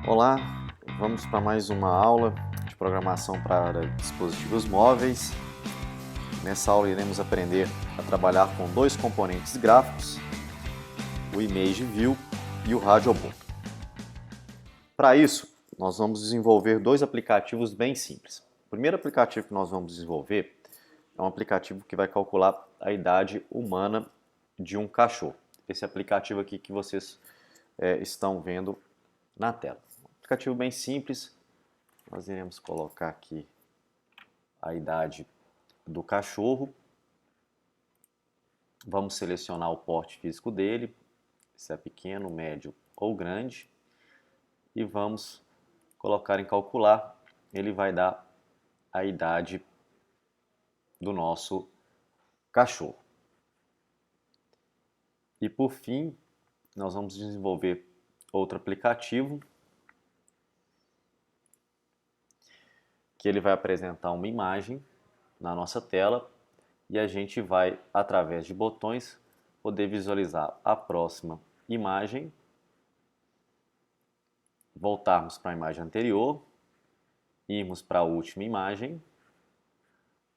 Olá, vamos para mais uma aula de programação para dispositivos móveis. Nessa aula iremos aprender a trabalhar com dois componentes gráficos, o ImageView e o RadioUbuntu. Para isso, nós vamos desenvolver dois aplicativos bem simples. O primeiro aplicativo que nós vamos desenvolver é um aplicativo que vai calcular a idade humana de um cachorro. Esse aplicativo aqui que vocês estão vendo na tela. Aplicativo bem simples, nós iremos colocar aqui a idade do cachorro, vamos selecionar o porte físico dele, se é pequeno, médio ou grande, e vamos colocar em calcular, ele vai dar a idade do nosso cachorro. E por fim, nós vamos desenvolver outro aplicativo, que ele vai apresentar uma imagem na nossa tela e a gente vai, através de botões, poder visualizar a próxima imagem, voltarmos para a imagem anterior, irmos para a última imagem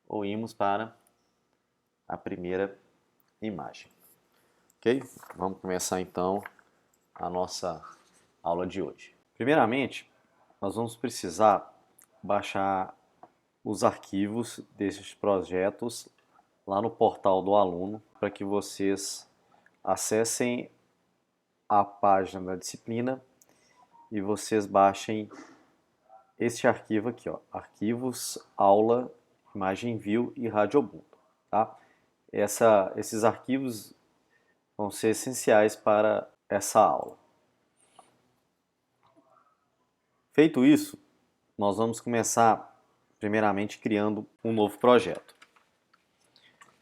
ou irmos para a primeira imagem. Ok? Vamos começar então a nossa aula de hoje. Primeiramente, nós vamos precisar baixar os arquivos desses projetos lá no portal do aluno para que vocês acessem a página da disciplina e vocês baixem este arquivo aqui, ó, arquivos, aula, ImageView e RadioUbuntu, tá? Esses arquivos vão ser essenciais para essa aula. Feito isso, nós vamos começar primeiramente criando um novo projeto.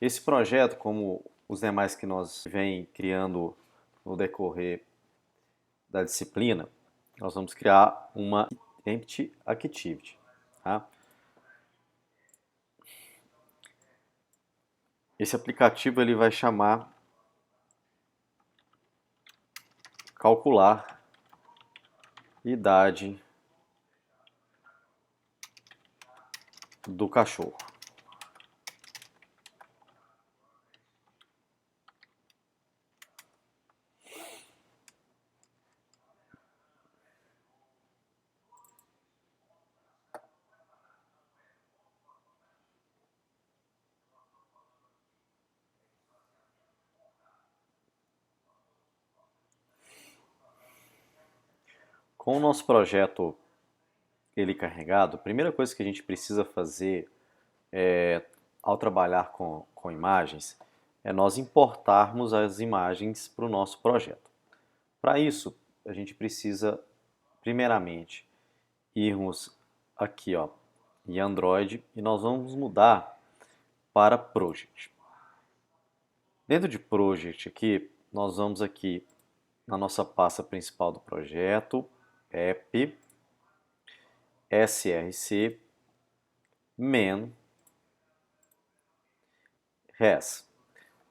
Esse projeto, como os demais que nós vem criando no decorrer da disciplina, nós vamos criar uma Empty Activity. Tá? Esse aplicativo ele vai chamar calcular idade do cachorro. Com o nosso projeto ele carregado, a primeira coisa que a gente precisa fazer ao trabalhar com imagens é nós importarmos as imagens para o nosso projeto. Para isso, a gente precisa, primeiramente, irmos aqui ó, em Android e nós vamos mudar para Project. Dentro de Project aqui, nós vamos aqui na nossa pasta principal do projeto, app, src, main, res.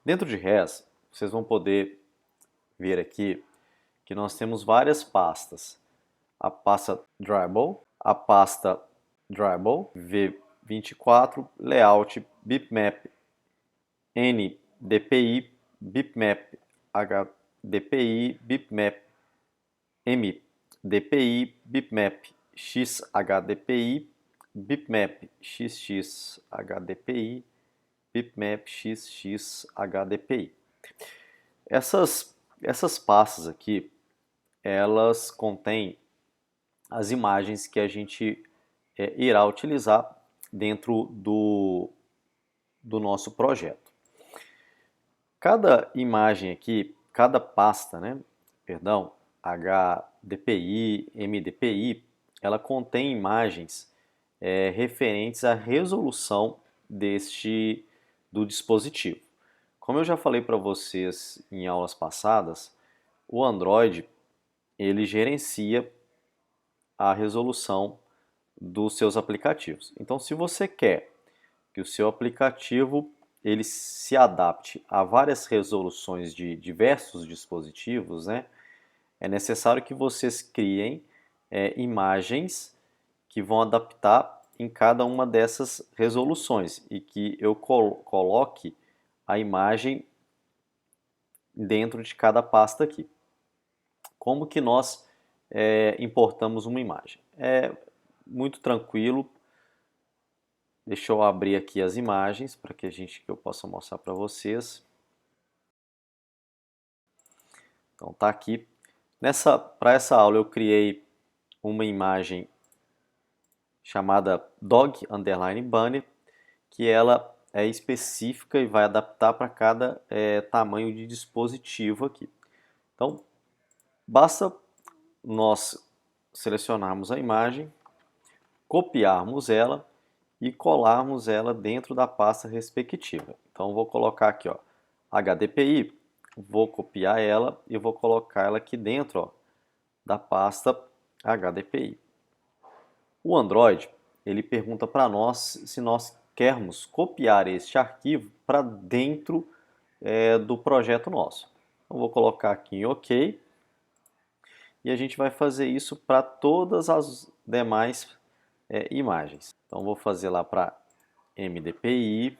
Dentro de res, vocês vão poder ver aqui que nós temos várias pastas. A pasta Dribble, a pasta Dribble, V24, Layout, Bitmap, NDPI, Bitmap, HDPI, Bitmap, MDPI, Bitmap, XHDPI, Bitmap, XXHDPI, Bitmap, XXHDPI. Essas pastas aqui, elas contêm as imagens que a gente irá utilizar dentro do nosso projeto. Cada imagem aqui, cada pasta, HDPI, MDPI, ela contém imagens referentes à resolução do dispositivo. Como eu já falei para vocês em aulas passadas, o Android ele gerencia a resolução dos seus aplicativos. Então, se você quer que o seu aplicativo ele se adapte a várias resoluções de diversos dispositivos, é necessário que vocês criem imagens que vão adaptar em cada uma dessas resoluções e que eu coloque a imagem dentro de cada pasta aqui. Como que nós importamos uma imagem? É muito tranquilo. Deixa eu abrir aqui as imagens para que eu possa mostrar para vocês. Então tá aqui. Para essa aula eu criei uma imagem chamada Dog Underline Banner, que ela é específica e vai adaptar para cada tamanho de dispositivo aqui. Então, basta nós selecionarmos a imagem, copiarmos ela e colarmos ela dentro da pasta respectiva. Então, vou colocar aqui, ó, HDPI, vou copiar ela e vou colocar ela aqui dentro, ó, da pasta HDPI. O Android, ele pergunta para nós se nós queremos copiar este arquivo para dentro do projeto nosso. Então, vou colocar aqui em OK e a gente vai fazer isso para todas as demais imagens. Então, vou fazer lá para MDPI,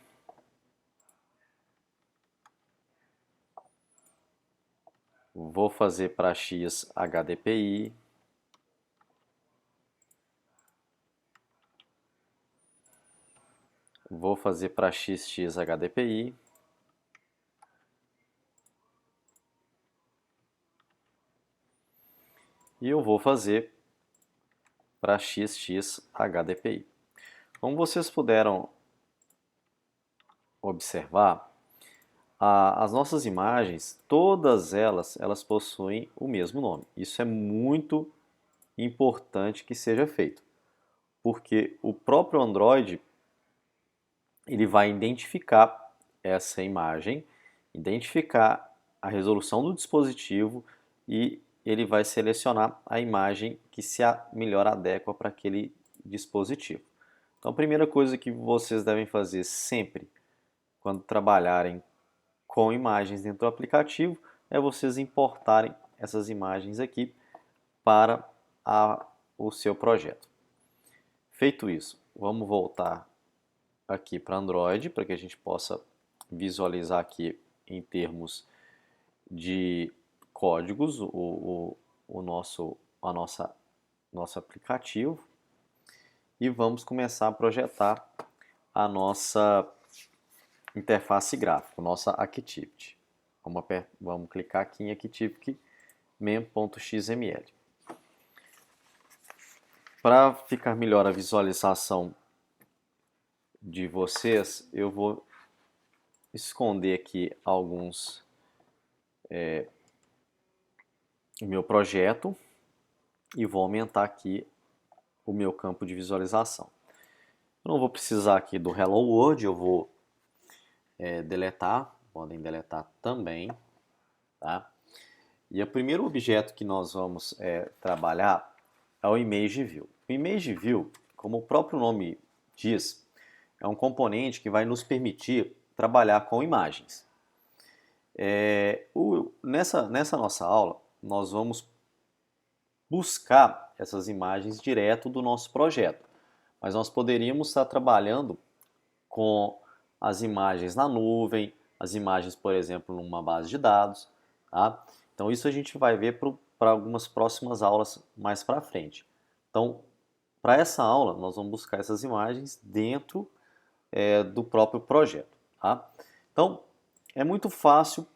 vou fazer para XHDPI, vou fazer para XXHDPI, e eu vou fazer para XXHDPI. Como vocês puderam observar, as nossas imagens, todas elas possuem o mesmo nome. Isso é muito importante que seja feito, porque o próprio Android ele vai identificar essa imagem, identificar a resolução do dispositivo e ele vai selecionar a imagem que se melhor adequa para aquele dispositivo. Então, a primeira coisa que vocês devem fazer sempre quando trabalharem com imagens dentro do aplicativo é vocês importarem essas imagens aqui para o seu projeto. Feito isso, vamos voltar aqui para Android para que a gente possa visualizar aqui em termos de códigos nosso aplicativo e vamos começar a projetar a nossa interface gráfica, nossa Activity. Vamos clicar aqui em Activity mem.xml. Para ficar melhor a visualização de vocês, eu vou esconder aqui alguns meu projeto e vou aumentar aqui o meu campo de visualização. Eu não vou precisar aqui do Hello World, eu vou deletar, podem deletar também, tá? E o primeiro objeto que nós vamos trabalhar é o Image View. O Image View, como o próprio nome diz, é um componente que vai nos permitir trabalhar com imagens. Nessa nossa aula, nós vamos buscar essas imagens direto do nosso projeto, mas nós poderíamos estar trabalhando com as imagens na nuvem, as imagens, por exemplo, numa base de dados, tá? Então isso a gente vai ver para algumas próximas aulas mais para frente. Então, para essa aula, nós vamos buscar essas imagens dentro do próprio projeto, tá? Então, é muito fácil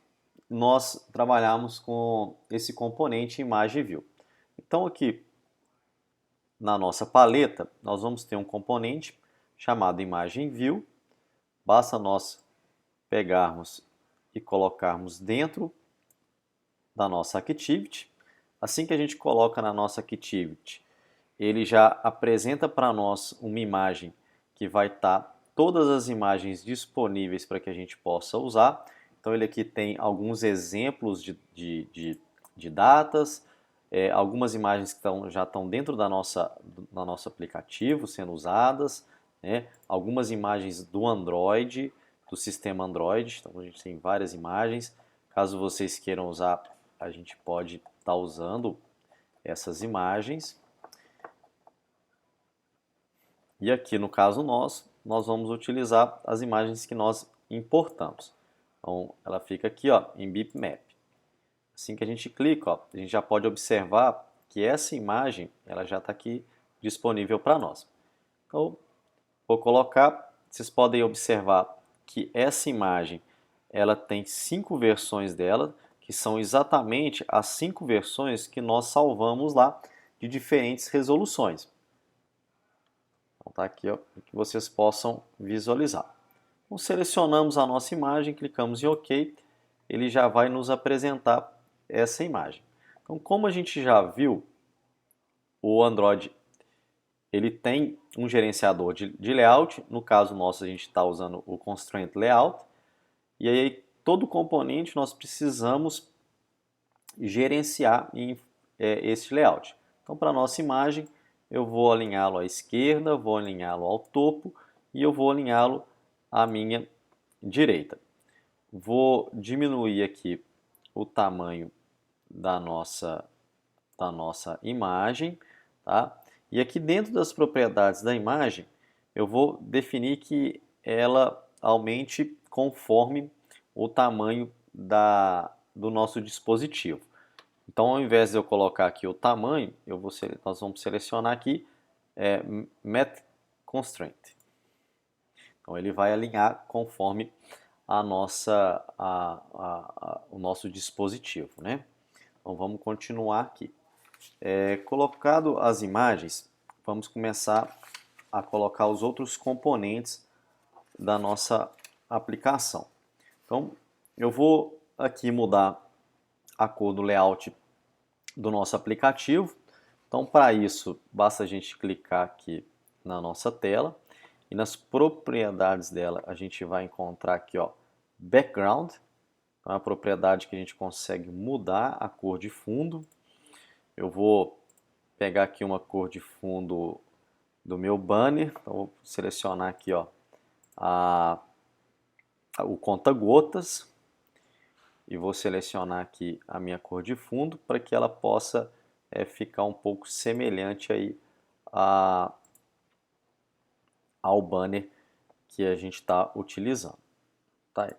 nós trabalharmos com esse componente Image View. Então, aqui na nossa paleta, nós vamos ter um componente chamado Imagem View. Basta nós pegarmos e colocarmos dentro da nossa Activity. Assim que a gente coloca na nossa Activity, ele já apresenta para nós uma imagem que vai estar todas as imagens disponíveis para que a gente possa usar. Então ele aqui tem alguns exemplos de datas, algumas imagens que já estão dentro do nosso aplicativo sendo usadas, né? Algumas imagens do Android, do sistema Android, então a gente tem várias imagens. Caso vocês queiram usar, a gente pode estar usando essas imagens. E aqui no caso nosso, nós vamos utilizar as imagens que nós importamos. Então ela fica aqui, ó, em bitmap. Assim que a gente clica, ó, a gente já pode observar que essa imagem ela já está aqui disponível para nós. Então vou colocar, vocês podem observar que essa imagem ela tem 5 versões dela, que são exatamente as 5 versões que nós salvamos lá de diferentes resoluções. Então tá aqui, ó, para que vocês possam visualizar. Então, selecionamos a nossa imagem, clicamos em OK, ele já vai nos apresentar essa imagem. Então, como a gente já viu, o Android ele tem um gerenciador de layout, no caso nosso a gente está usando o Constraint Layout, e aí todo componente nós precisamos gerenciar esse layout. Então para a nossa imagem eu vou alinhá-lo à esquerda, vou alinhá-lo ao topo e eu vou alinhá-lo à minha direita. Vou diminuir aqui o tamanho da nossa imagem, tá? E aqui dentro das propriedades da imagem, eu vou definir que ela aumente conforme o tamanho do nosso dispositivo. Então, ao invés de eu colocar aqui o tamanho, nós vamos selecionar aqui Met Constraint. Então, ele vai alinhar conforme o nosso dispositivo, né? Então, vamos continuar aqui. Colocado as imagens, vamos começar a colocar os outros componentes da nossa aplicação. Então, eu vou aqui mudar a cor do layout do nosso aplicativo. Então, para isso, basta a gente clicar aqui na nossa tela e nas propriedades dela a gente vai encontrar aqui, ó, Background. Então, é uma propriedade que a gente consegue mudar a cor de fundo. Eu vou pegar aqui uma cor de fundo do meu banner, então vou selecionar aqui, ó, o conta-gotas e vou selecionar aqui a minha cor de fundo para que ela possa ficar um pouco semelhante aí ao banner que a gente está utilizando. Tá?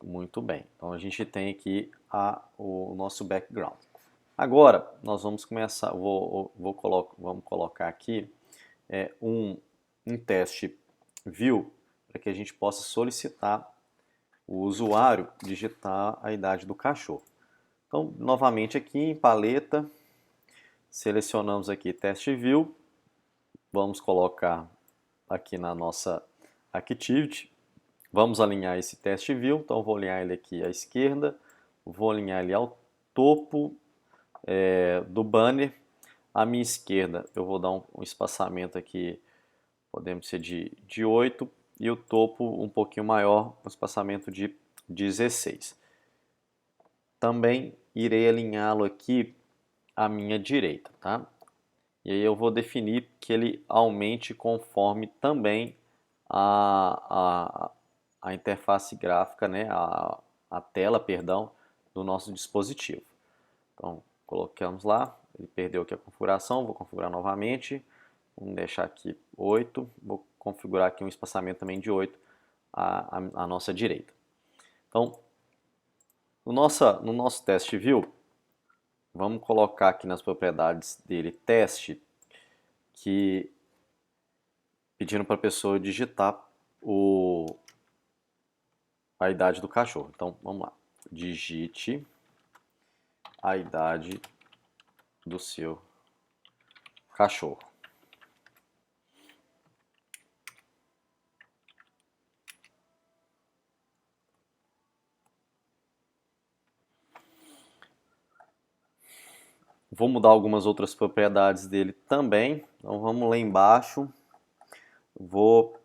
Muito bem, então a gente tem aqui o nosso background. Agora nós vamos começar, vamos colocar aqui um teste view para que a gente possa solicitar o usuário digitar a idade do cachorro. Então, novamente aqui em paleta, selecionamos aqui teste view, vamos colocar aqui na nossa activity, vamos alinhar esse teste view, então vou alinhar ele aqui à esquerda, vou alinhar ele ao topo do banner. À minha esquerda eu vou dar um espaçamento aqui, podemos ser de 8, e o topo um pouquinho maior, um espaçamento de 16. Também irei alinhá-lo aqui à minha direita, tá? E aí eu vou definir que ele aumente conforme também a interface gráfica, né? a tela, perdão, do nosso dispositivo. Então, colocamos lá, ele perdeu aqui a configuração, vou configurar novamente, vamos deixar aqui 8, vou configurar aqui um espaçamento também de 8 à nossa direita. Então, no nosso teste view, vamos colocar aqui nas propriedades dele teste, pedindo para a pessoa digitar a idade do cachorro. Então, vamos lá. Digite a idade do seu cachorro. Vou mudar algumas outras propriedades dele também. Então vamos lá embaixo. Vou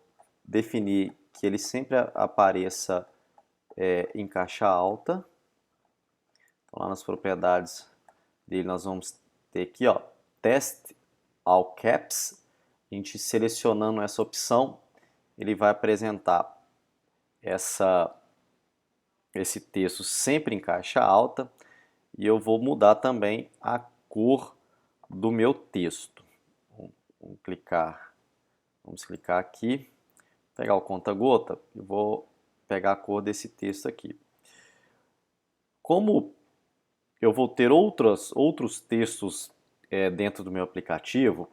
definir que ele sempre apareça em caixa alta. Então, lá nas propriedades dele nós vamos ter aqui, ó, Test All Caps. A gente selecionando essa opção, ele vai apresentar esse texto sempre em caixa alta. E eu vou mudar também a cor do meu texto. Vamos clicar aqui, pegar o conta-gota e vou pegar a cor desse texto aqui. Como eu vou ter outros textos dentro do meu aplicativo,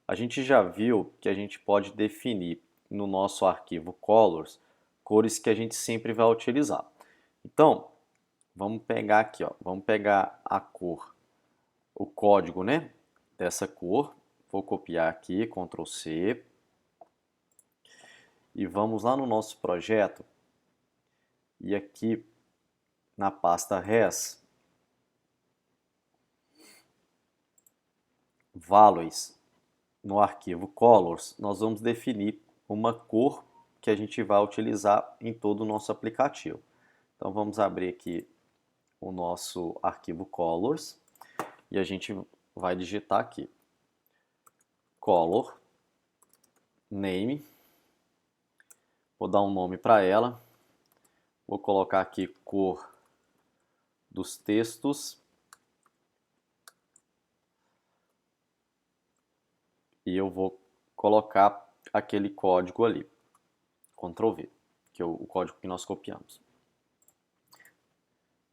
a gente já viu que a gente pode definir no nosso arquivo Colors cores que a gente sempre vai utilizar. Então, vamos pegar aqui, ó, vamos pegar a cor, o código, né, dessa cor. Vou copiar aqui, Ctrl C. E vamos lá no nosso projeto. E aqui na pasta res, values, no arquivo colors, nós vamos definir uma cor que a gente vai utilizar em todo o nosso aplicativo. Então vamos abrir aqui o nosso arquivo colors e a gente vai digitar aqui color name, vou dar um nome para ela, vou colocar aqui cor dos textos e eu vou colocar aquele código ali, Ctrl V, que é o código que nós copiamos.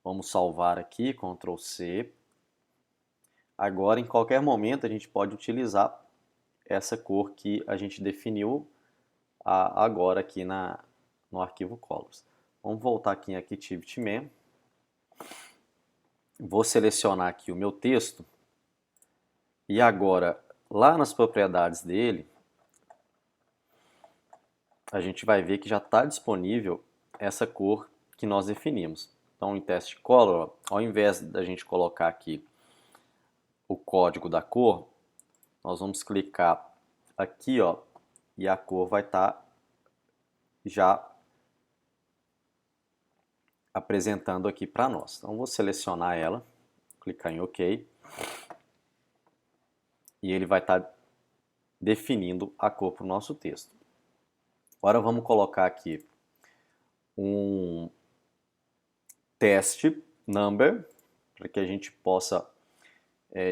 Vamos salvar aqui, Ctrl C. Agora, em qualquer momento, a gente pode utilizar essa cor que a gente definiu agora aqui no arquivo Colors. Vamos voltar aqui em ActivityMem. Vou selecionar aqui o meu texto. E agora, lá nas propriedades dele, a gente vai ver que já está disponível essa cor que nós definimos. Então, em teste color, ao invés da gente colocar aqui o código da cor, nós vamos clicar aqui, ó, e a cor vai estar já apresentando aqui para nós. Então, vou selecionar ela, clicar em OK, e ele vai estar definindo a cor para o nosso texto. Agora vamos colocar aqui um teste number, para que a gente possa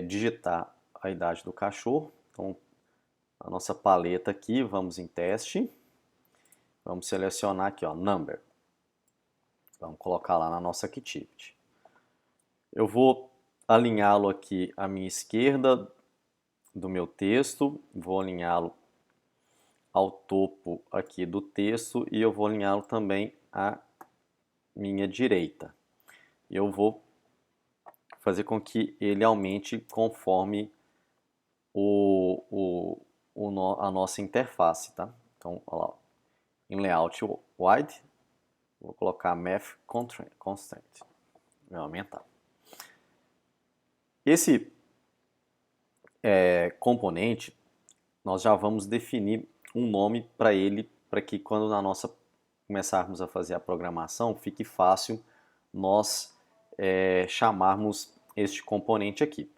digitar a idade do cachorro. Então, a nossa paleta aqui, vamos em teste, vamos selecionar aqui, ó, number. Vamos colocar lá na nossa activity. Eu vou alinhá-lo aqui à minha esquerda do meu texto, vou alinhá-lo ao topo aqui do texto e eu vou alinhá-lo também à minha direita. Eu vou fazer com que ele aumente conforme a nossa interface, tá? Então, olha lá, em layout wide, vou colocar math constraint, vai aumentar. Esse componente, nós já vamos definir um nome para ele, para que quando começarmos a fazer a programação, fique fácil nós chamarmos este componente aqui.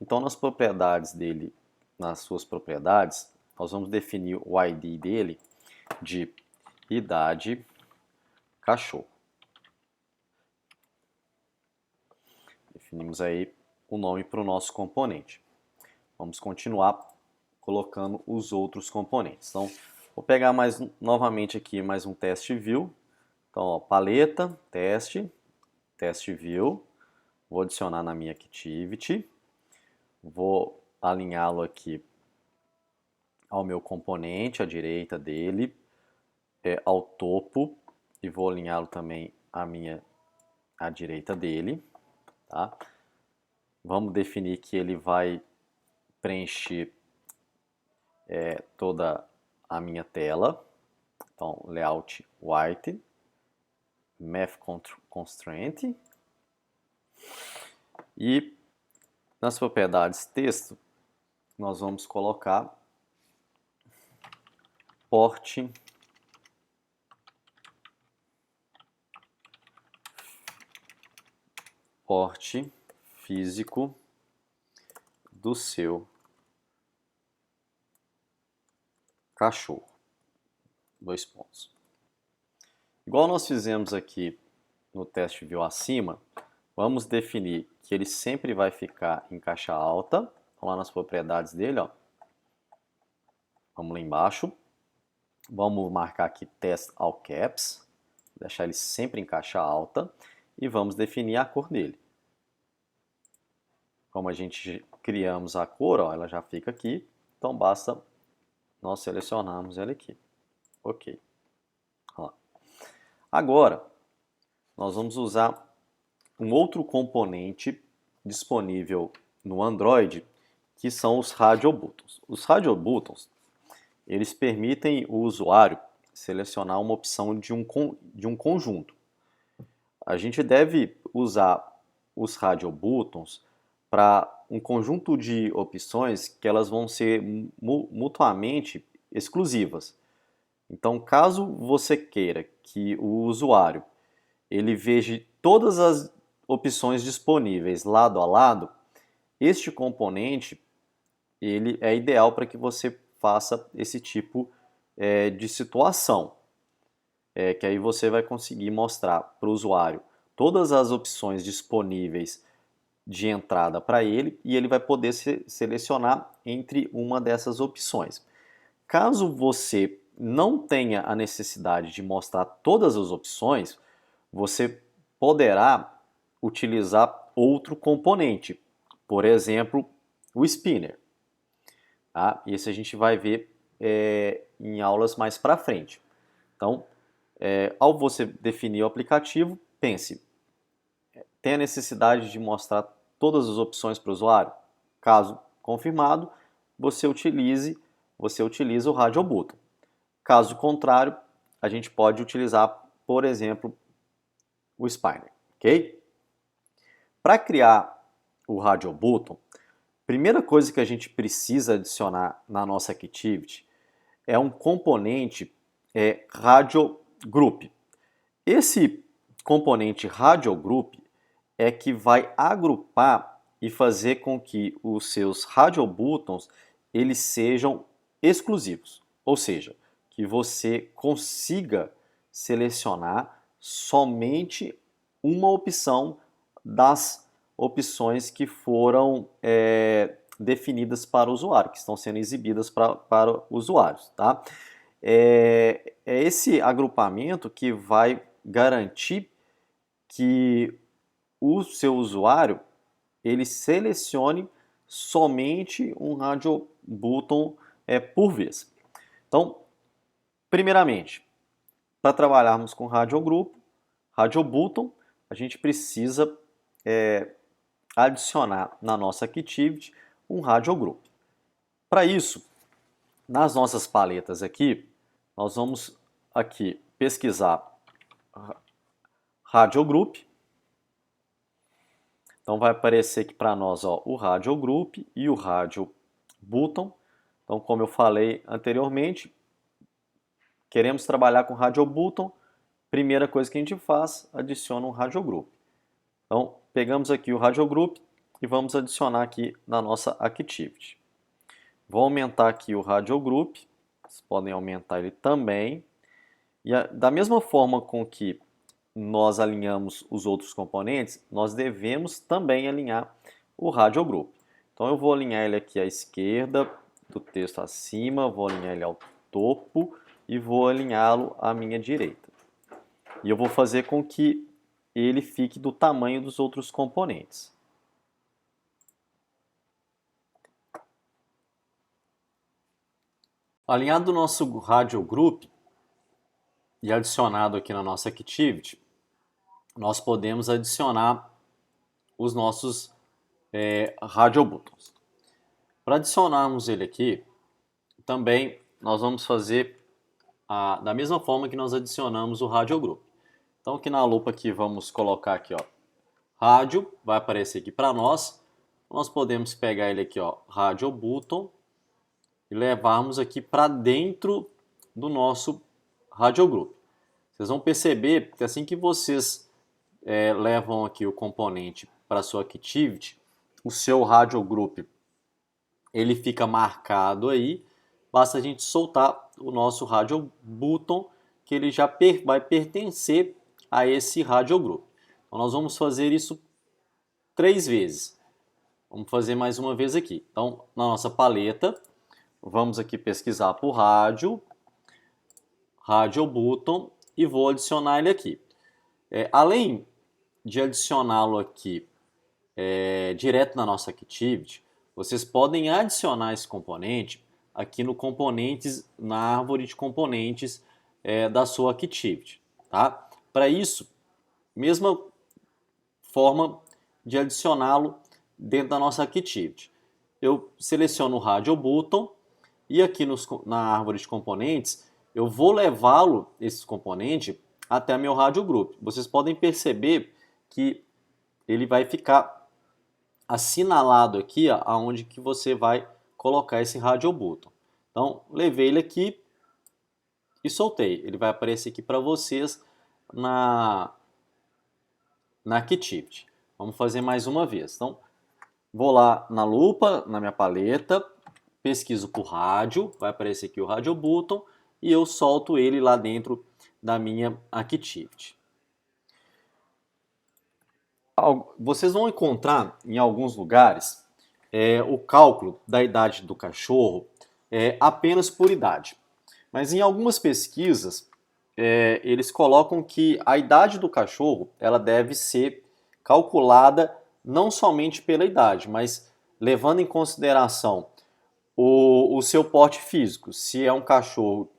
Então, nas propriedades dele, nas suas propriedades, nós vamos definir o ID dele de idade cachorro. Definimos aí o nome para o nosso componente. Vamos continuar colocando os outros componentes. Então, vou pegar novamente aqui mais um teste view. Então, ó, paleta, teste view. Vou adicionar na minha activity. Vou alinhá-lo aqui ao meu componente, à direita dele, ao topo, e vou alinhá-lo também à direita dele. Tá? Vamos definir que ele vai preencher toda a minha tela. Então, layout white, math constraint, e nas propriedades texto, nós vamos colocar porte físico do seu cachorro. 2 pontos. Igual nós fizemos aqui no teste view acima, vamos definir que ele sempre vai ficar em caixa alta. Vamos lá nas propriedades dele, ó. Vamos lá embaixo. Vamos marcar aqui Test All Caps. Deixar ele sempre em caixa alta. E vamos definir a cor dele. Como a gente criamos a cor, ó, ela já fica aqui. Então basta nós selecionarmos ela aqui. Ok. Ó. Agora, nós vamos usar um outro componente disponível no Android, que são os Radio Buttons. Os Radio Buttons, eles permitem o usuário selecionar uma opção de um conjunto. A gente deve usar os Radio Buttons para um conjunto de opções que elas vão ser mutuamente exclusivas. Então, caso você queira que o usuário ele veja todas as opções disponíveis lado a lado, este componente ele é ideal para que você faça esse tipo de situação. Que aí você vai conseguir mostrar para o usuário todas as opções disponíveis de entrada para ele e ele vai poder selecionar entre uma dessas opções. Caso você não tenha a necessidade de mostrar todas as opções, você poderá utilizar outro componente, por exemplo, o spinner. Tá? Esse a gente vai ver em aulas mais para frente. Então, ao você definir o aplicativo, pense, tem a necessidade de mostrar todas as opções para o usuário? Caso confirmado, você utiliza o Radio Button. Caso contrário, a gente pode utilizar, por exemplo, o Spinner, ok? Para criar o Radio Button, primeira coisa que a gente precisa adicionar na nossa Activity é um componente Radio Group. Esse componente Radio Group é que vai agrupar e fazer com que os seus Radio Buttons eles sejam exclusivos, ou seja, que você consiga selecionar somente uma opção das opções que foram definidas para o usuário, que estão sendo exibidas para usuários. Tá? É esse agrupamento que vai garantir que o seu usuário ele selecione somente um Radio Button por vez. Então, primeiramente, para trabalharmos com Radio Group, Radio Button, a gente precisa adicionar na nossa Activity um Radio Group. Para isso, nas nossas paletas aqui, nós vamos aqui pesquisar Radio Group. Então vai aparecer aqui para nós o Radio Group e o Radio Button. Então, como eu falei anteriormente, queremos trabalhar com Radio Button. Primeira coisa que a gente faz, adiciona um Radio Group. Então, pegamos aqui o Radio Group e vamos adicionar aqui na nossa Activity. Vou aumentar aqui o Radio Group. Vocês podem aumentar ele também. E da mesma forma com que nós alinhamos os outros componentes, nós devemos também alinhar o Radio Group. Então eu vou alinhar ele aqui à esquerda, do texto acima, vou alinhar ele ao topo e vou alinhá-lo à minha direita. E eu vou fazer com que ele fique do tamanho dos outros componentes. Alinhado o nosso Radio Group e adicionado aqui na nossa Activity, nós podemos adicionar os nossos Radio Buttons. Para adicionarmos ele aqui, também nós vamos fazer da mesma forma que nós adicionamos o Radio Group. Então aqui na lupa aqui vamos colocar aqui, ó, rádio, vai aparecer aqui para nós. Nós podemos pegar ele aqui, ó, Radio Button, e levarmos aqui para dentro do nosso Radio Group. Vocês vão perceber que assim que vocês levam aqui o componente para a sua Activity, o seu Radio Group ele fica marcado aí, basta a gente soltar o nosso Radio Button, que ele já vai pertencer a esse Radio Group. Então nós vamos fazer isso 3 vezes. Vamos fazer mais uma vez aqui. Então, na nossa paleta, vamos aqui pesquisar por rádio, Radio Button, e vou adicionar ele aqui. Além de adicioná-lo aqui direto na nossa Activity, vocês podem adicionar esse componente aqui no componentes, na árvore de componentes da sua Activity. Tá? Para isso, mesma forma de adicioná-lo dentro da nossa Activity. Eu seleciono o Radio Button e aqui na árvore de componentes eu vou levá-lo, esse componente, até meu Radio Group. Vocês podem perceber que ele vai ficar assinalado aqui aonde que você vai colocar esse Radio Button. Então, levei ele aqui e soltei. Ele vai aparecer aqui para vocês na Activity. Vamos fazer mais uma vez. Então, vou lá na lupa, na minha paleta, pesquiso por rádio, vai aparecer aqui o Radio Button e eu solto ele lá dentro da minha Activity. Vocês vão encontrar em alguns lugares o cálculo da idade do cachorro apenas por idade. Mas em algumas pesquisas, eles colocam que a idade do cachorro ela deve ser calculada não somente pela idade, mas levando em consideração o seu porte físico. Se é um cachorro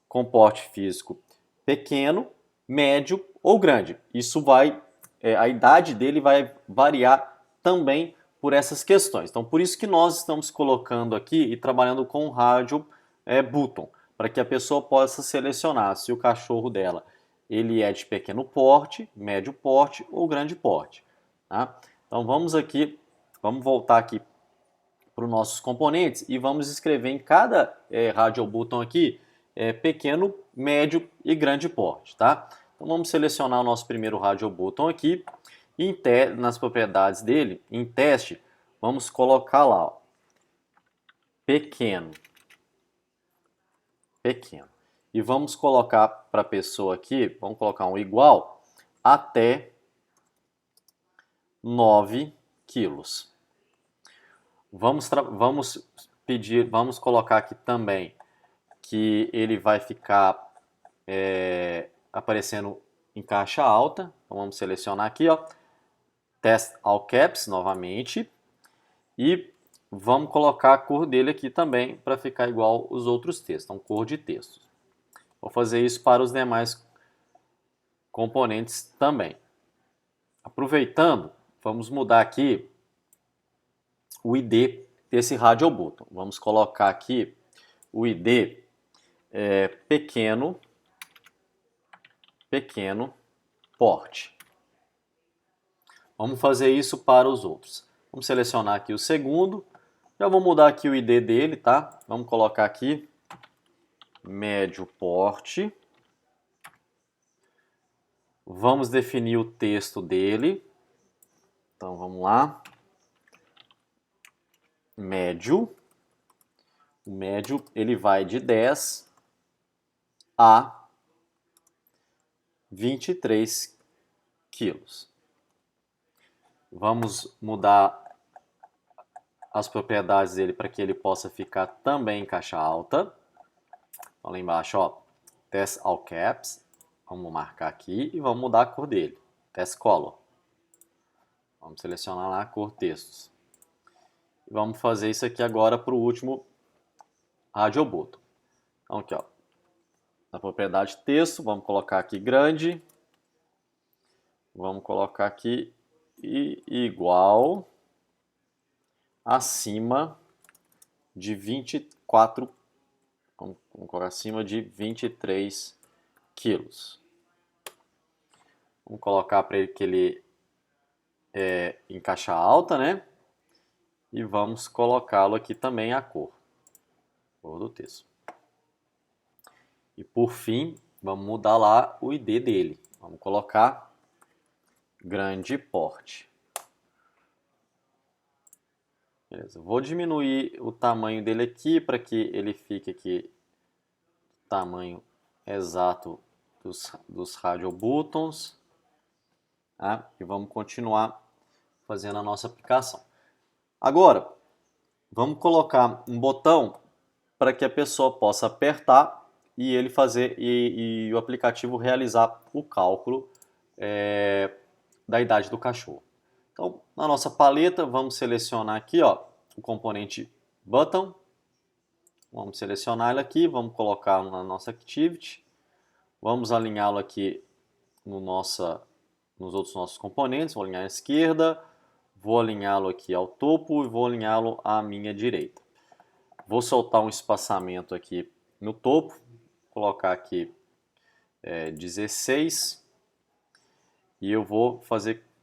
com porte físico pequeno, médio ou grande. Isso a idade dele vai variar também por essas questões. Então, por isso que nós estamos colocando aqui e trabalhando com o Radio Button, para que a pessoa possa selecionar se o cachorro dela ele é de pequeno porte, médio porte ou grande porte. Tá? Então, vamos voltar aqui para os nossos componentes e vamos escrever em cada Radio Button aqui pequeno, médio e grande porte. Tá? Então vamos selecionar o nosso primeiro Radio Button aqui e nas propriedades dele, em teste, vamos colocar lá, ó, pequeno. E vamos colocar para a pessoa aqui, vamos colocar um igual até 9 quilos. Vamos colocar aqui também que ele vai ficar aparecendo em caixa alta. Então vamos selecionar aqui, ó, Test All Caps novamente e vamos colocar a cor dele aqui também para ficar igual os outros textos, então cor de texto. Vou fazer isso para os demais componentes também. Aproveitando, vamos mudar aqui o ID desse Radio Button. Vamos colocar aqui o ID pequeno porte. Vamos fazer isso para os outros. Vamos selecionar aqui o segundo. Já vou mudar aqui o ID dele, tá? Vamos colocar aqui médio porte. Vamos definir o texto dele. Então vamos lá. Médio. O médio ele vai de 10 a 23 quilos. Vamos mudar as propriedades dele para que ele possa ficar também em caixa alta. Então, lá embaixo, ó, Test All Caps. Vamos marcar aqui e vamos mudar a cor dele. Test Color. Vamos selecionar lá a cor textos. E vamos fazer isso aqui agora para o último Radio Button. Então, aqui, ó, na propriedade texto, vamos colocar aqui grande. Vamos colocar aqui igual acima de 24, vamos colocar acima de 23 quilos. Vamos colocar para ele que ele é em caixa alta, né? E vamos colocá-lo aqui também a cor do texto. E por fim, vamos mudar lá o ID dele. Vamos colocar grande porte. Beleza. Vou diminuir o tamanho dele aqui para que ele fique aqui tamanho exato dos Radio Buttons. Tá? E vamos continuar fazendo a nossa aplicação. Agora, vamos colocar um botão para que a pessoa possa apertar e ele fazer e o aplicativo realizar o cálculo da idade do cachorro. Então, na nossa paleta, vamos selecionar aqui, ó, o componente button. Vamos selecionar ele aqui, vamos colocar na nossa activity. Vamos alinhá-lo aqui nos outros nossos componentes. Vou alinhar à esquerda, vou alinhá-lo aqui ao topo e vou alinhá-lo à minha direita. Vou soltar um espaçamento aqui no topo, colocar aqui 16 e eu vou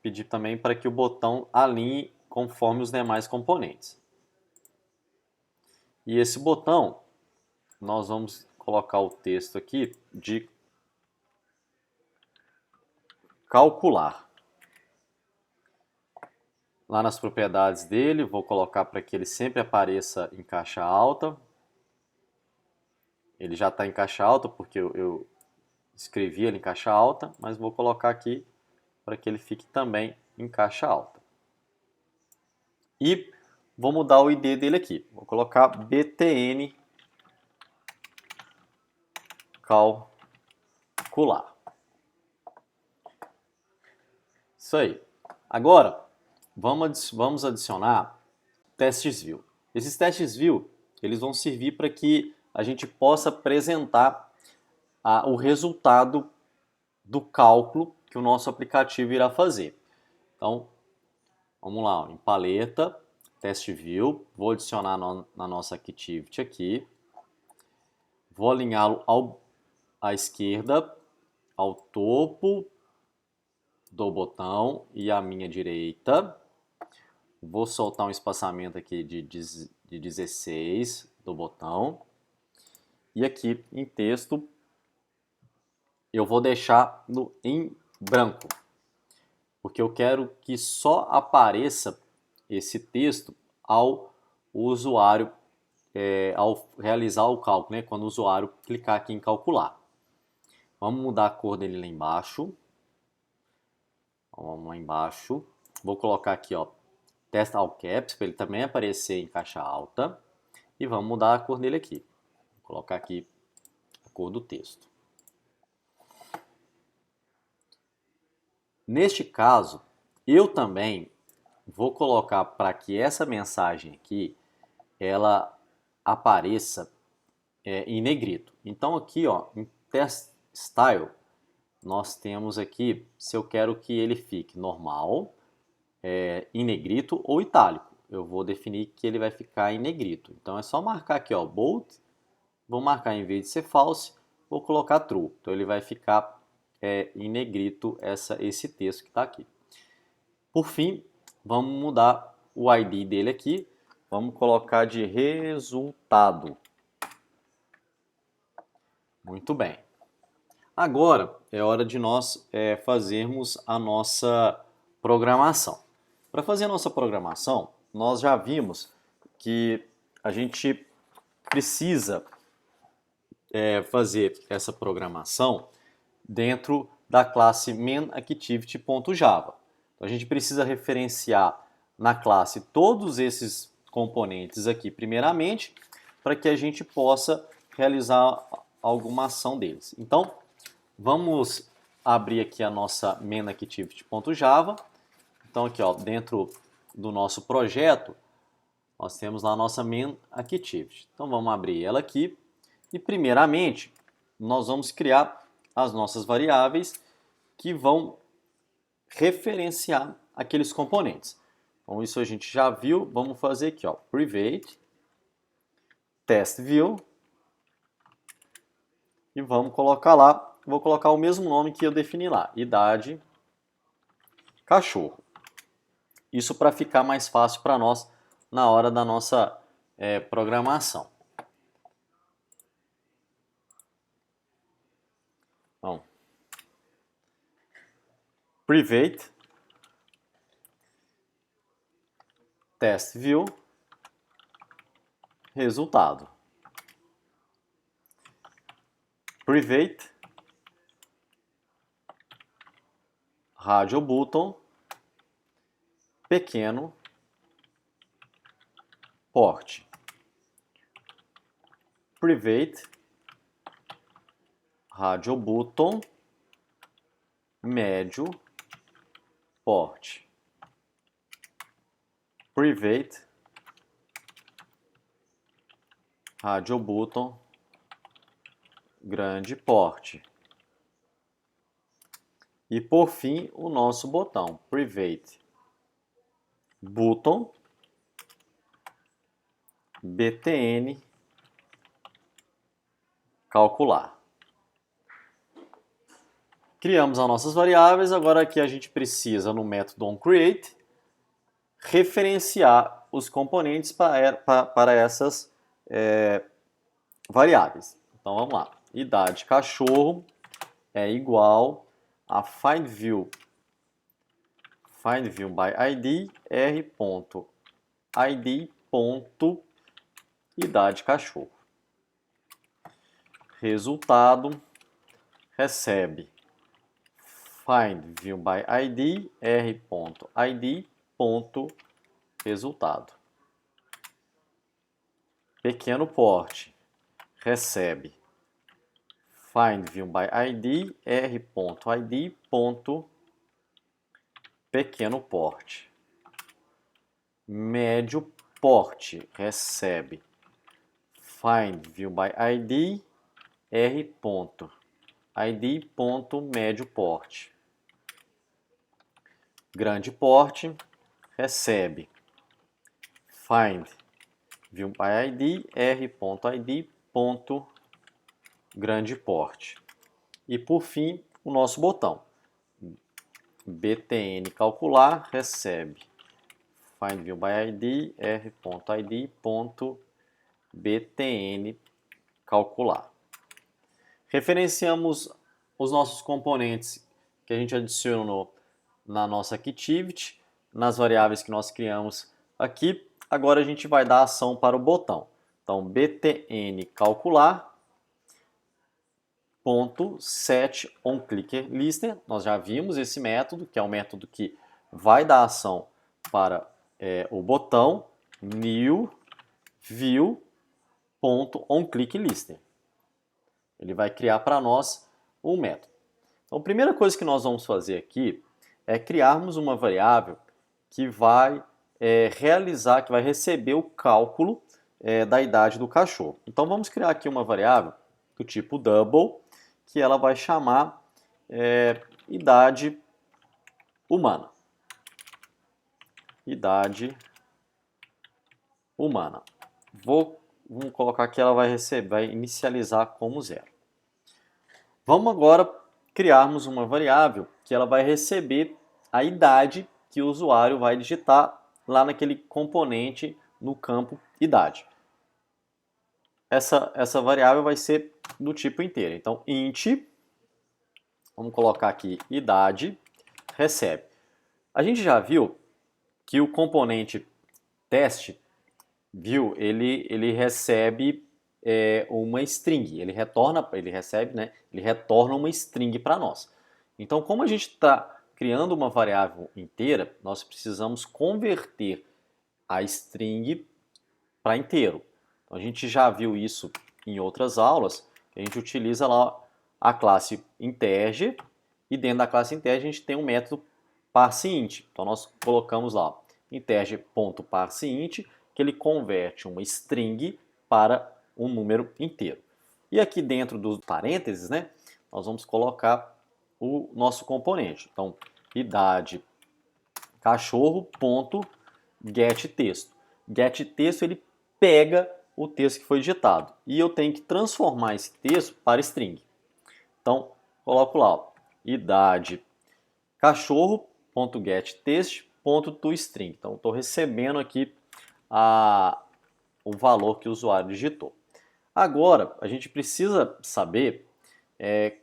pedir também para que o botão alinhe conforme os demais componentes. E esse botão, nós vamos colocar o texto aqui de calcular. Lá nas propriedades dele, vou colocar para que ele sempre apareça em caixa alta. Ele já está em caixa alta porque eu escrevi ele em caixa alta, mas vou colocar aqui para que ele fique também em caixa alta. E vou mudar o ID dele aqui. Vou colocar BTN calcular. Isso aí. Agora, vamos adicionar testes view. Esses testes view, eles vão servir para que a gente possa apresentar o resultado do cálculo que o nosso aplicativo irá fazer. Então, vamos lá, em paleta, teste view, vou adicionar na nossa activity aqui, vou alinhá-lo à esquerda, ao topo do botão e à minha direita. Vou soltar um espaçamento aqui de 16 do botão. E aqui em texto, eu vou deixar em branco, porque eu quero que só apareça esse texto ao usuário, ao realizar o cálculo, né? Quando o usuário clicar aqui em calcular. Vamos mudar a cor dele lá embaixo. Vamos lá embaixo. Vou colocar aqui, ó, Test All Caps, para ele também aparecer em caixa alta. E vamos mudar a cor dele aqui. Vou colocar aqui a cor do texto. Neste caso, eu também vou colocar para que essa mensagem aqui, ela apareça em negrito. Então aqui, ó, em Test Style, nós temos aqui, se eu quero que ele fique normal, em negrito ou itálico. Eu vou definir que ele vai ficar em negrito. Então é só marcar aqui, ó, bold, vou marcar em vez de ser false, vou colocar true. Então ele vai ficar em negrito esse texto que está aqui. Por fim, vamos mudar o ID dele aqui. Vamos colocar de resultado. Muito bem. Agora é hora de nós fazermos a nossa programação. Para fazer a nossa programação, nós já vimos que a gente precisa fazer essa programação dentro da classe MainActivity.java. Então, a gente precisa referenciar na classe todos esses componentes aqui primeiramente, para que a gente possa realizar alguma ação deles. Então, vamos abrir aqui a nossa MainActivity.java. Então aqui, ó, dentro do nosso projeto, nós temos lá a nossa MainActivity. Então vamos abrir ela aqui e primeiramente nós vamos criar as nossas variáveis que vão referenciar aqueles componentes. Então isso a gente já viu, vamos fazer aqui, ó, private test_view e vamos colocar lá, vou colocar o mesmo nome que eu defini lá, idade cachorro. Isso para ficar mais fácil para nós na hora da nossa programação. Então, private test_view resultado. Private radio button pequeno porte. private radio button médio porte. Private radio button grande porte. E por fim, o nosso botão private button btn calcular. Criamos as nossas variáveis, agora aqui a gente precisa, no método onCreate, referenciar os componentes para essas variáveis. Então vamos lá, idade cachorro é igual a findView by ID r.id.idade cachorro. Resultado recebe findView by ID r.id.resultado. Pequeno porte recebe findView by ID r.id.pequeno porte. Médio porte recebe findView by ID r.id.médio porte. Grande porte recebe findView by ID r.id.grande porte. E por fim, o nosso botão btn calcular recebe findView by ID r.id.btn calcular. Referenciamos os nossos componentes que a gente adicionou na nossa Activity, nas variáveis que nós criamos aqui. Agora a gente vai dar ação para o botão. Então, btn calcular .setOnClickerListener, nós já vimos esse método, que é um método que vai dar ação para o botão new view.onClickerListener. Ele vai criar para nós um método. Então, a primeira coisa que nós vamos fazer aqui é criarmos uma variável que vai realizar, que vai receber o cálculo da idade do cachorro. Então, vamos criar aqui uma variável do tipo double, que ela vai chamar idade humana. Idade humana. Vamos colocar que ela vai inicializar como 0. Vamos agora criarmos uma variável que ela vai receber a idade que o usuário vai digitar lá naquele componente no campo idade. Essa variável vai ser do tipo inteiro. Então, int, vamos colocar aqui idade, recebe. A gente já viu que o componente teste, view, ele recebe uma string, ele retorna uma string para nós. Então, como a gente está criando uma variável inteira, nós precisamos converter a string para inteiro. Então, a gente já viu isso em outras aulas, a gente utiliza lá a classe integer, e dentro da classe integer a gente tem um método parseInt. Então, nós colocamos lá integer.parseInt, que ele converte uma string para um número inteiro. E aqui dentro dos parênteses, né, nós vamos colocar o nosso componente. Então, idade cachorro.getTexto. GetTexto ele pega o texto que foi digitado e eu tenho que transformar esse texto para string. Então, coloco lá, ó, idade cachorro.getText.toString. Então, estou recebendo aqui o valor que o usuário digitou. Agora, a gente precisa saber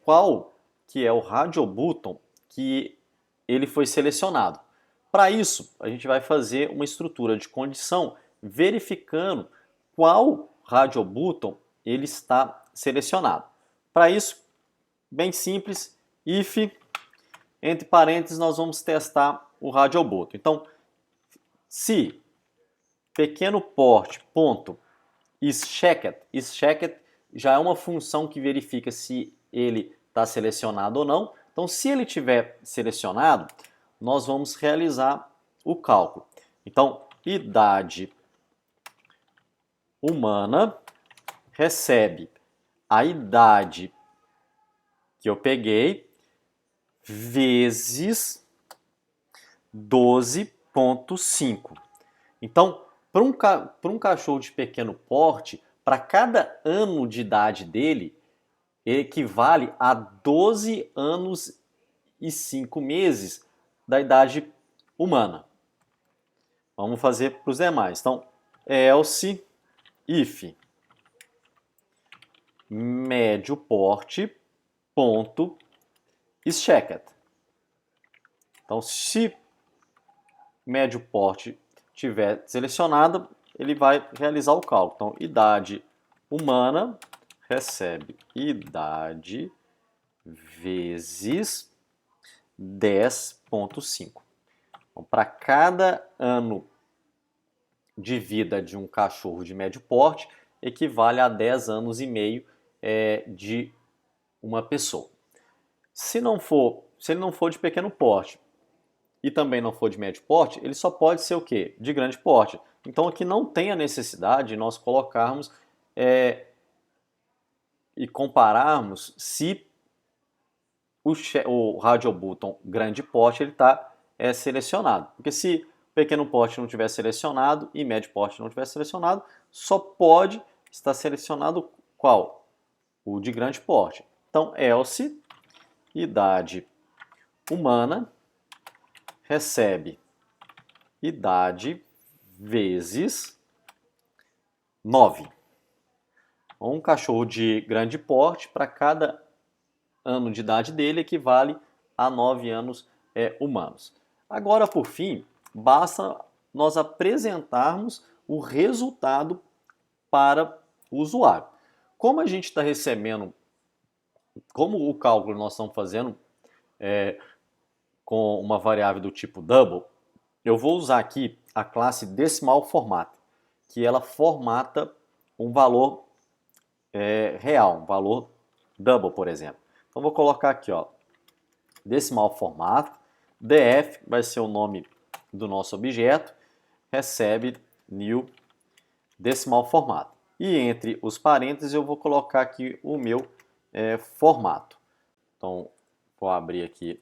qual que é o radio button que ele foi selecionado. Para isso, a gente vai fazer uma estrutura de condição verificando qual radio button ele está selecionado. Para isso, bem simples, if, entre parênteses, nós vamos testar o radio button. Então, se pequeno porte ponto isChecked já é uma função que verifica se ele está selecionado ou não. Então, se ele tiver selecionado, nós vamos realizar o cálculo. Então, idade humana recebe a idade que eu peguei vezes 12,5. Então, para um cachorro de pequeno porte, para cada ano de idade dele, equivale a 12 anos e 5 meses da idade humana. Vamos fazer para os demais. Então, else if médio porte ponto is checked. Então, se médio porte tiver selecionado, ele vai realizar o cálculo. Então, idade humana recebe idade vezes 10,5. Então, para cada ano de vida de um cachorro de médio porte, equivale a 10 anos e meio de uma pessoa. Se ele não for de pequeno porte e também não for de médio porte, ele só pode ser o quê? De grande porte. Então aqui não tem a necessidade de nós colocarmos e compararmos se o Radio Button grande porte ele está selecionado. Porque se o pequeno porte não tiver selecionado e médio porte não tiver selecionado, só pode estar selecionado qual? O de grande porte. Então, else idade humana recebe idade vezes 9. Um cachorro de grande porte, para cada ano de idade dele, equivale a 9 anos humanos. Agora, por fim, basta nós apresentarmos o resultado para o usuário. Como a gente está recebendo, como o cálculo nós estamos fazendo com uma variável do tipo double, eu vou usar aqui a classe decimal format, que ela formata um valor real, um valor double, por exemplo. Então vou colocar aqui, ó, decimal format, df vai ser o nome do nosso objeto, recebe new decimal format. E entre os parênteses eu vou colocar aqui o meu formato. Então vou abrir aqui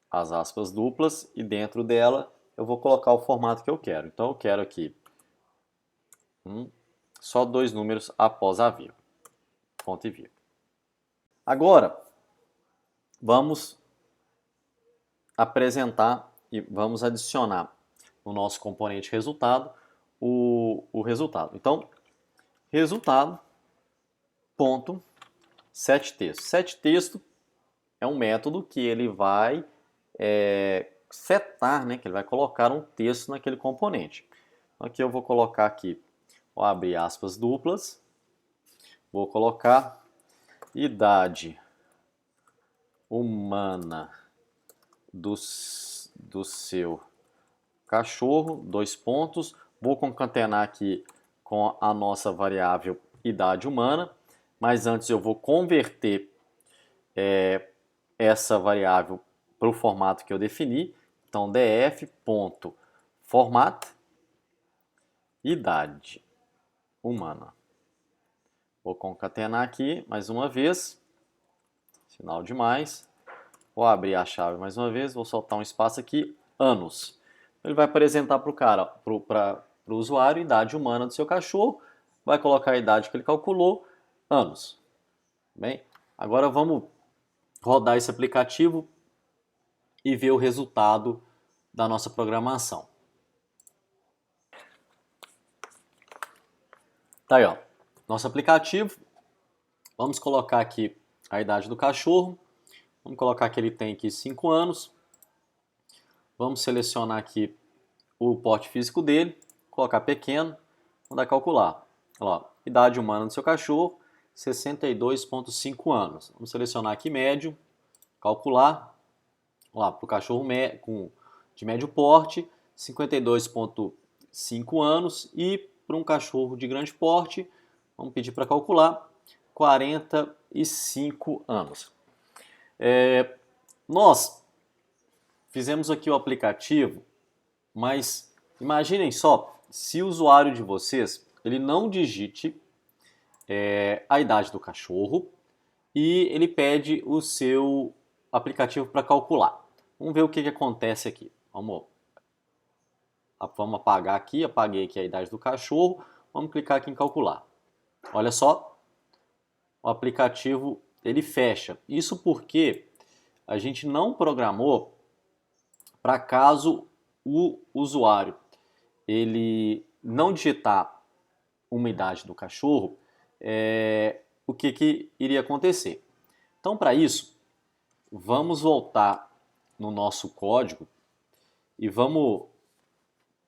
as aspas duplas e dentro dela eu vou colocar o formato que eu quero. Então eu quero aqui só 2 números após a vírgula, ponto e vírgula. Agora vamos apresentar e vamos adicionar no nosso componente resultado o resultado. Então, resultado ponto setTexto. SetTexto é um método que ele vai setar, né, que ele vai colocar um texto naquele componente. Então, aqui eu vou colocar aqui, vou abrir aspas duplas, vou colocar idade humana do seu cachorro, 2 pontos, vou concatenar aqui com a nossa variável idade humana, mas antes eu vou converter essa variável para o formato que eu defini. Então, df.format idade humana. Vou concatenar aqui mais uma vez, sinal de mais. Vou abrir a chave mais uma vez, vou soltar um espaço aqui, anos. Ele vai apresentar para o usuário a idade humana do seu cachorro, vai colocar a idade que ele calculou, anos. Bem, agora vamos rodar esse aplicativo e ver o resultado da nossa programação. Tá aí, ó, nosso aplicativo. Vamos colocar aqui a idade do cachorro. Vamos colocar que ele tem aqui 5 anos. Vamos selecionar aqui o porte físico dele, colocar pequeno, vamos dar calcular. Olha lá, idade humana do seu cachorro, 62,5 anos. Vamos selecionar aqui médio, calcular. Olha lá, para o cachorro de médio porte, 52,5 anos. E para um cachorro de grande porte, vamos pedir para calcular. 45 anos. Nós fizemos aqui o aplicativo, mas imaginem só, se o usuário de vocês ele não digite a idade do cachorro e ele pede o seu aplicativo para calcular. Vamos ver o que acontece aqui. Vamos apagar aqui, apaguei aqui a idade do cachorro, vamos clicar aqui em calcular. Olha só, o aplicativo ele fecha. Isso porque a gente não programou para caso o usuário ele não digitar uma idade do cachorro, o que iria acontecer. Então, para isso, vamos voltar no nosso código e vamos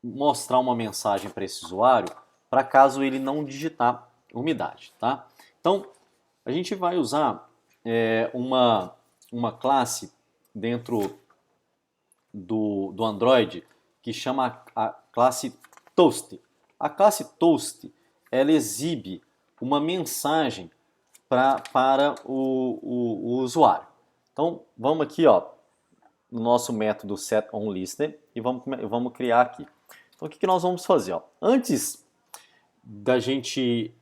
mostrar uma mensagem para esse usuário para caso ele não digitar uma idade, tá? Então, a gente vai usar uma classe dentro do Android que chama a classe Toast. A classe Toast ela exibe uma mensagem para o usuário. Então vamos aqui no nosso método setOnListener e vamos criar aqui. Então o que nós vamos fazer? Antes da gente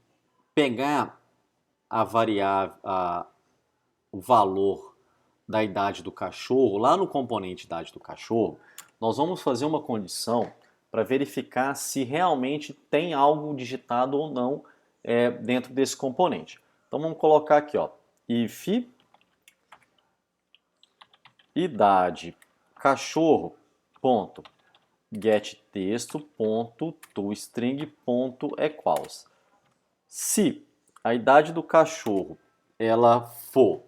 pegar a variável, o valor da idade do cachorro, lá no componente idade do cachorro, nós vamos fazer uma condição para verificar se realmente tem algo digitado ou não dentro desse componente. Então vamos colocar aqui, if idade cachorro ponto getTexto ponto toString ponto equals. Se a idade do cachorro ela for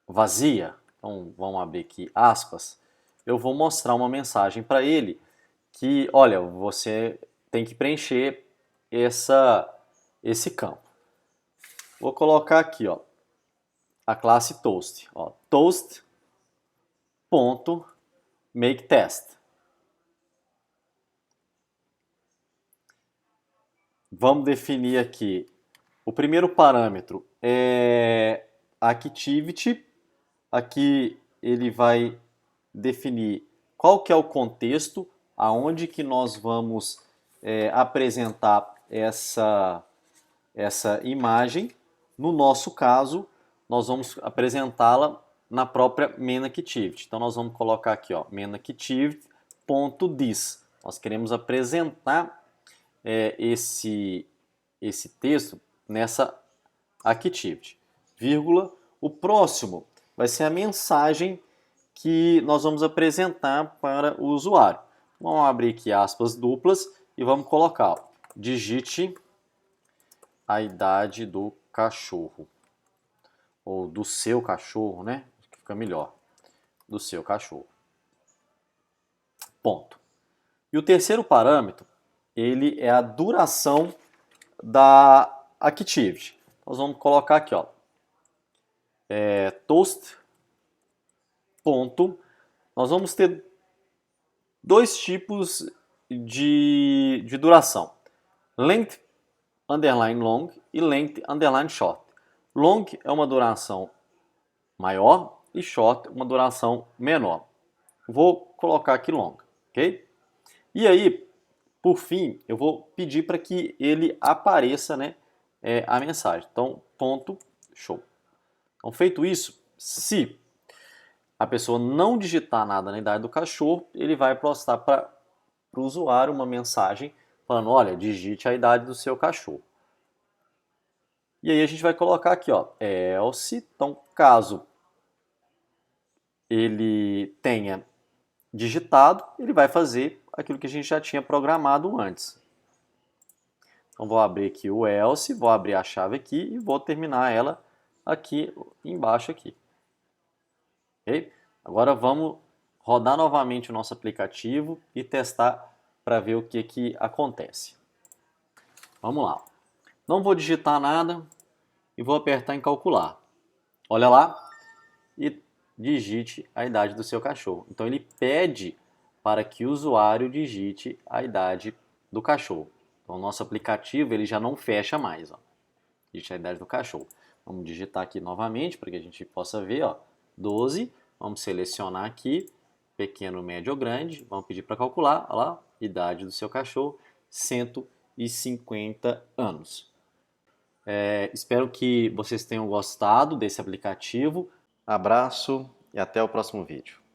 vazia, então vamos abrir aqui aspas, eu vou mostrar uma mensagem para ele que, olha, você tem que preencher esse campo. Vou colocar aqui, a classe Toast, toast.makeTest. Vamos definir aqui, o primeiro parâmetro é Activity. Aqui ele vai definir qual que é o contexto, aonde que nós vamos apresentar essa imagem. No nosso caso, nós vamos apresentá-la na própria MainActivity. Então nós vamos colocar aqui, MainActivity.this. Nós queremos apresentar esse texto nessa Activity, vírgula. O próximo vai ser a mensagem que nós vamos apresentar para o usuário. Vamos abrir aqui aspas duplas e vamos colocar, digite a idade do cachorro, ou do seu cachorro, né? Fica melhor, do seu cachorro. Ponto. E o terceiro parâmetro, ele é a duração da Activity. Nós vamos colocar aqui, toast. Ponto. Nós vamos ter dois tipos de duração. Length underline long e length underline short. Long é uma duração maior e short uma duração menor. Vou colocar aqui long, ok? E aí, por fim, eu vou pedir para que ele apareça, né, a mensagem. Então, ponto show. Então, feito isso, se a pessoa não digitar nada na idade do cachorro, ele vai postar para o usuário uma mensagem falando, olha, digite a idade do seu cachorro. E aí a gente vai colocar aqui, else, então caso ele tenha digitado, ele vai fazer aquilo que a gente já tinha programado antes. Então vou abrir aqui o else, vou abrir a chave aqui e vou terminar ela aqui embaixo aqui. Okay? Agora vamos rodar novamente o nosso aplicativo e testar para ver o que acontece. Vamos lá. Não vou digitar nada e vou apertar em calcular. Olha lá e digite a idade do seu cachorro. Então ele pede para que o usuário digite a idade do cachorro. Então o nosso aplicativo ele já não fecha mais. digitar a idade do cachorro. Vamos digitar aqui novamente para que a gente possa ver, ó, 12. Vamos selecionar aqui, pequeno, médio ou grande. Vamos pedir para calcular, olha lá, idade do seu cachorro, 150 anos. Espero que vocês tenham gostado desse aplicativo. Abraço e até o próximo vídeo.